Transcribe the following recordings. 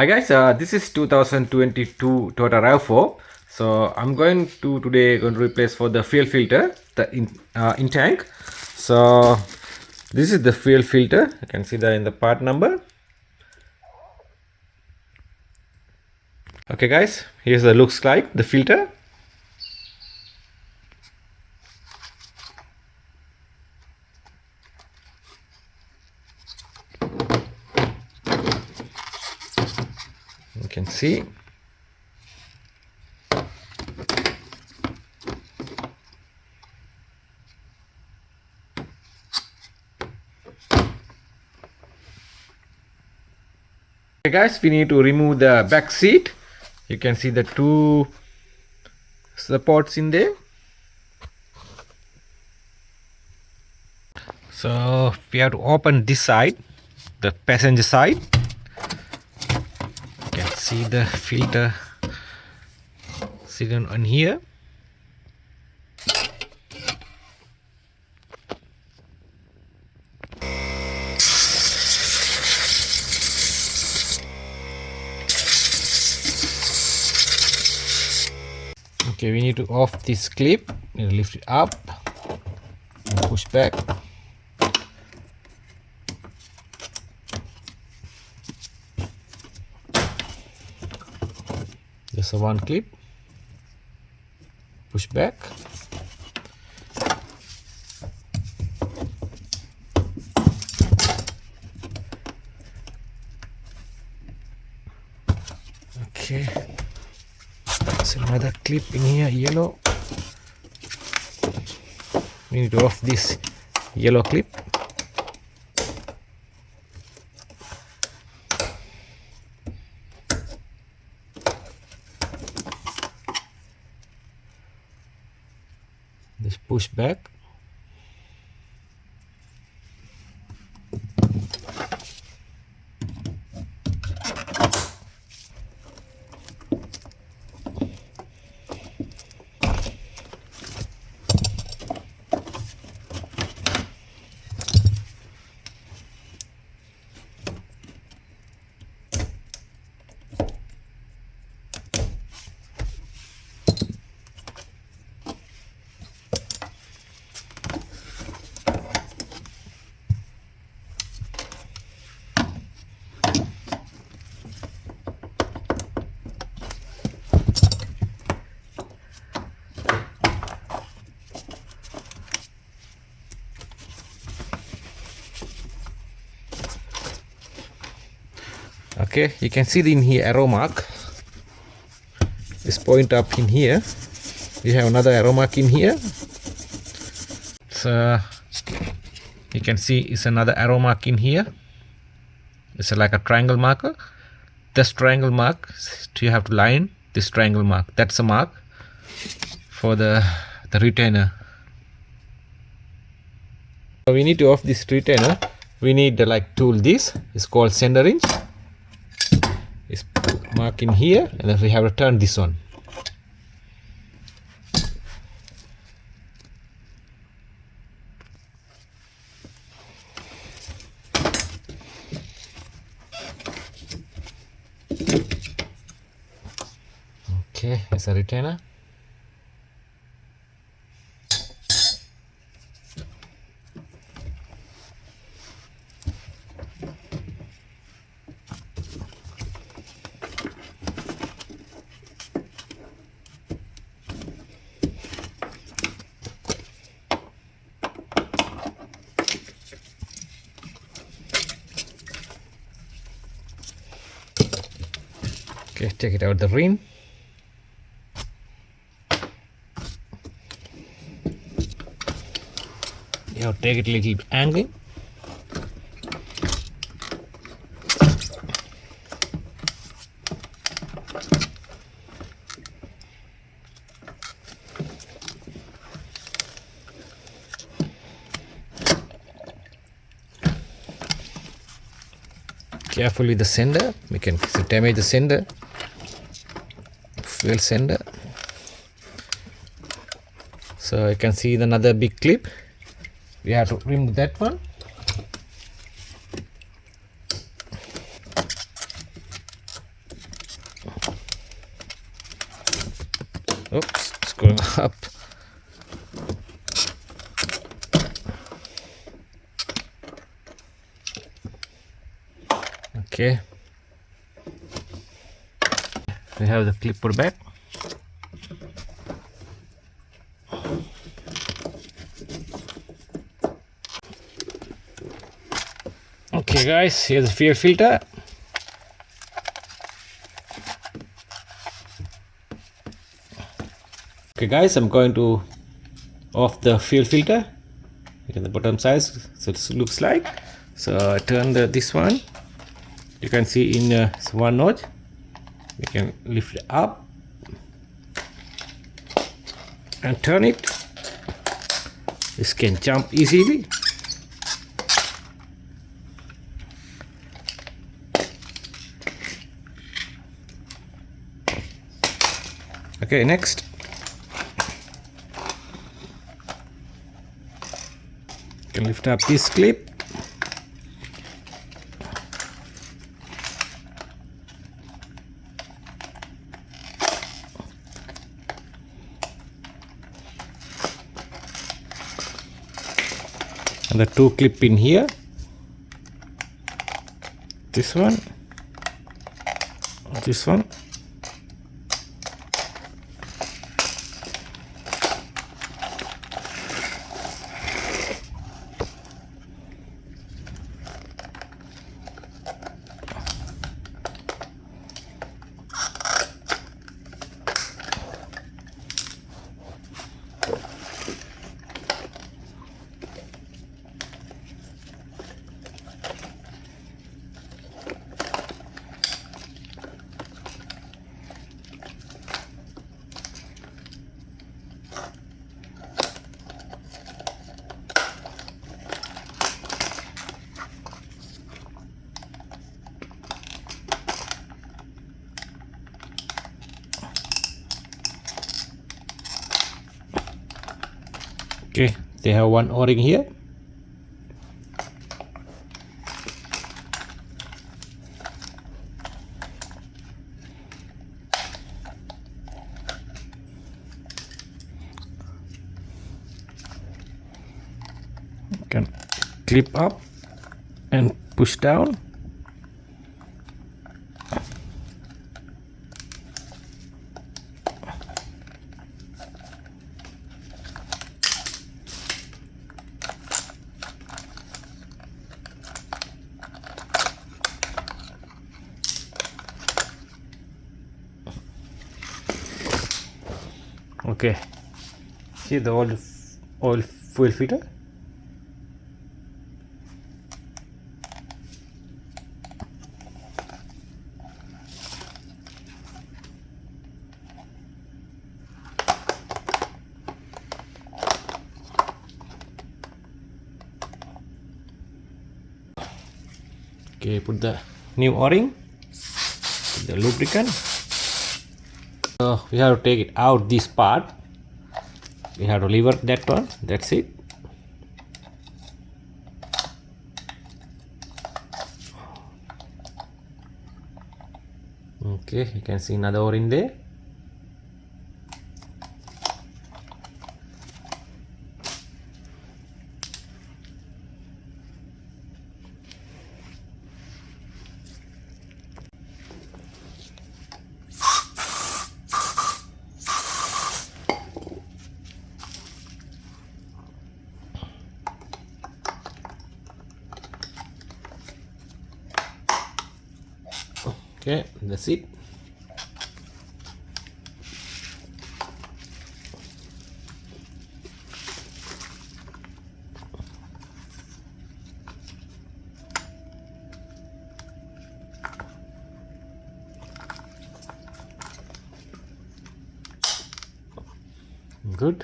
Hi guys, this is 2022 Toyota RAV4. So I'm going to replace for the fuel filter, the in tank. So this is the fuel filter. You can see that in the part number. Okay guys, here's the looks like the filter. You can see. Okay guys, we need to remove the back seat. You can see the two supports in there. So we have to open this side, the passenger side. You can see the filter sitting on here. Okay, we need to off this clip. We lift it up and push back. Just a one clip. Push back. Okay. There's another clip in here, yellow. We need to off this yellow clip. Just push back. Okay, you can see in here arrow mark. This point up in here. We have another arrow mark in here. So you can see it's another arrow mark in here. It's like a triangle marker. This triangle mark, you have to line this triangle mark. That's a mark for the retainer. So we need to off this retainer. We need the tool. This is called center wrench. It's mark in here, and then we have to turn this on. Okay, it's a retainer. Okay, take it out the rim. You have to take it a little angle. Carefully the sender, we can damage the sender, fuel sender. So you can see another big clip. We have to remove that one. Oops, it's going up. Okay, we have the clip put back. Okay guys, here's the fuel filter. Okay guys, I'm going to off the fuel filter. Look at the bottom size, so it looks like. So I turn this one. You can see in one notch. We can lift it up and turn it. This can jump easily. Okay, next. You can lift up this clip. And the two clip in here. This one. This one. Okay, they have one O-ring here. You can clip up and push down. Okay, see the oil fuel filter. Okay, put the new O-ring, the lubricant. So we have to take it out this part. We have to lever that one. That's it. Okay, you can see another O-ring there. Okay, that's it. Good.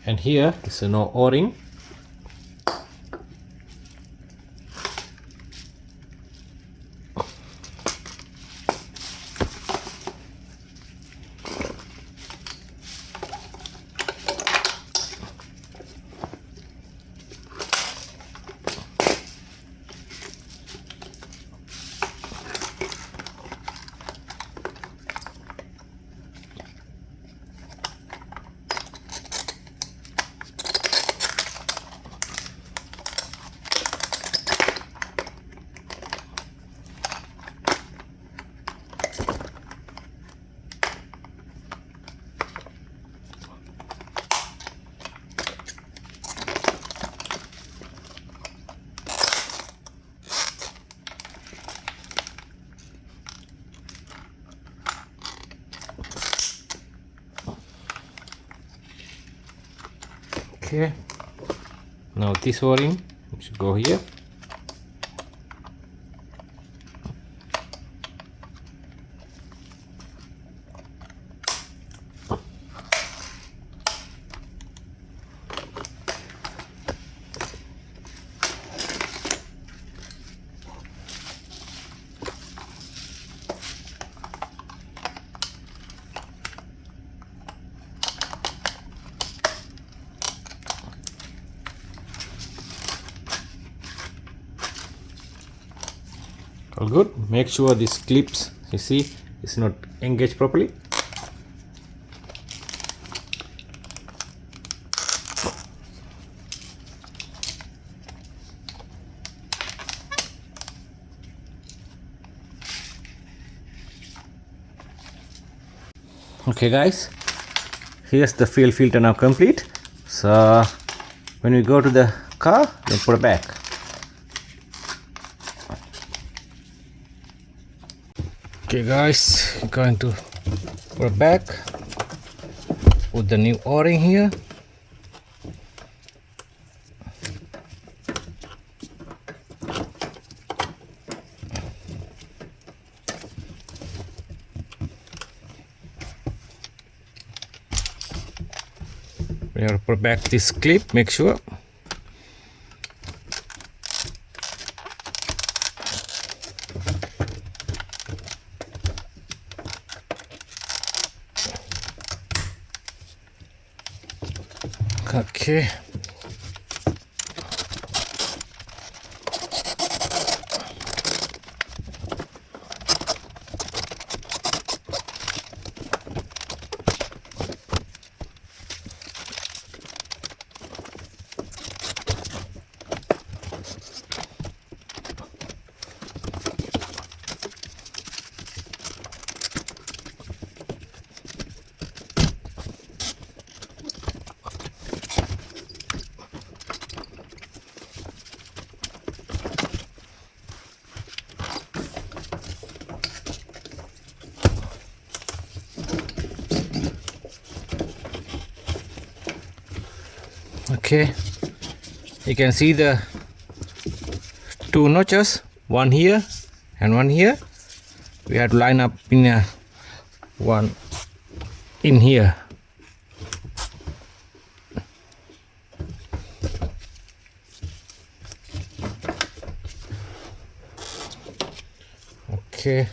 And here is a no O-ring. Okay, now this o-ring should go here. All good. Make sure these clips, you see, is not engaged properly. Okay guys, here's the fuel filter now complete. So when we go to the car, then put it back. Okay guys, we're going to put it back with the new o-ring here. We have to put back this clip, make sure. Okay. Okay, you can see the two notches, one here and one here. We have to line up in one in here. Okay,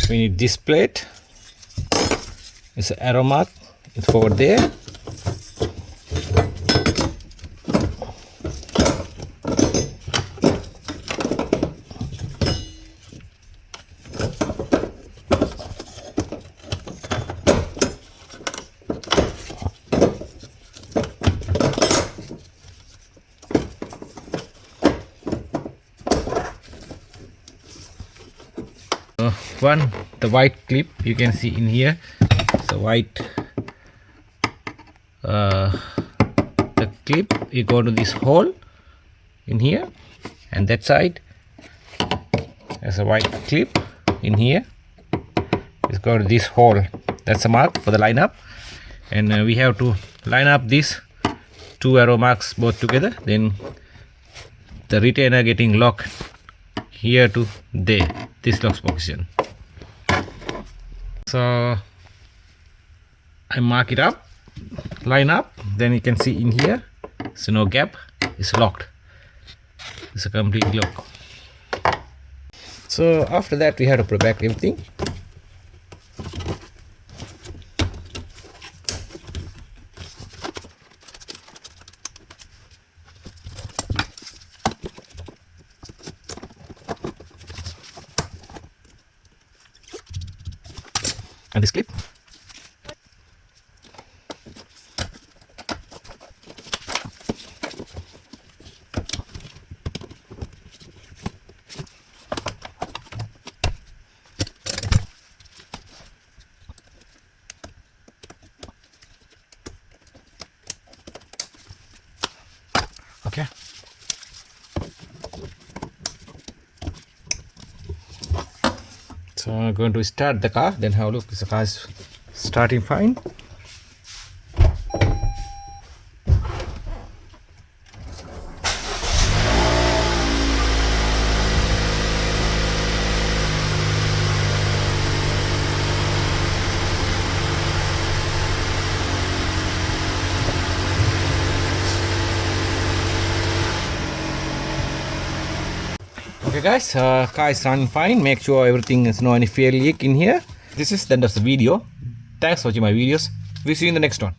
we need this plate. It's an arrow mark. It's forward there. One, the white clip you can see in here. So white the clip, you go to this hole in here, and that side there's a white clip in here. It's go to this hole. That's a mark for the lineup, and we have to line up these two arrow marks both together. Then the retainer getting locked here to there, this locks position. So I mark it up, line up, then you can see in here, so no gap, it's locked. It's a complete lock. So after that we have to put back everything. And this clip. Okay. So I'm going to start the car, then have a look. The car is starting fine. Okay guys, car is running fine. Make sure everything is no any fail leak in here. This is the end of the video. Thanks for watching my videos. We'll see you in the next one.